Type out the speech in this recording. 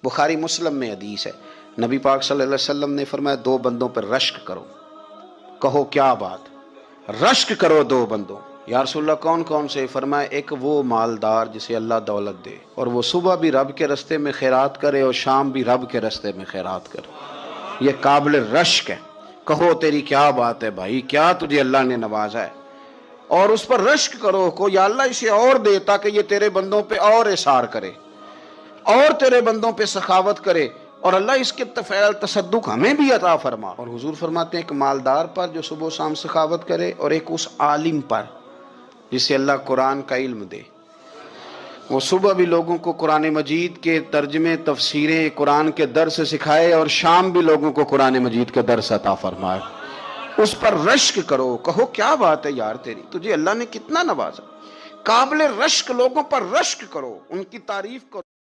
بخاری مسلم میں حدیث ہے، نبی پاک صلی اللہ علیہ وسلم نے فرمایا 2 بندوں پر رشک کرو۔ کہو کیا بات؟ رشک کرو 2 بندوں۔ یا رسول اللہ کون کون سے؟ فرمایا ایک وہ مالدار جسے اللہ دولت دے اور وہ صبح بھی رب کے رستے میں خیرات کرے اور شام بھی رب کے رستے میں خیرات کرے، یہ قابل رشک ہے۔ کہو تیری کیا بات ہے بھائی، کیا تجھے اللہ نے نوازا ہے، اور اس پر رشک کرو کو یا اللہ اسے اور دے تاکہ یہ تیرے بندوں پہ اور اثار کرے اور تیرے بندوں پہ سخاوت کرے، اور اللہ اس کے فعل تصدق ہمیں بھی عطا فرما۔ اور حضور فرماتے ہیں ایک مالدار پر جو صبح و شام سخاوت کرے، اور ایک اس عالم پر جسے اللہ قرآن کا علم دے، وہ صبح بھی لوگوں کو قرآن مجید کے ترجمے تفسیریں قرآن کے درس سکھائے اور شام بھی لوگوں کو قرآن مجید کے درس عطا فرمائے۔ اس پر رشک کرو، کہو کیا بات ہے یار تیری، تجھے اللہ نے کتنا نوازا۔ قابل رشک لوگوں پر رشک کرو، ان کی تعریف کرو۔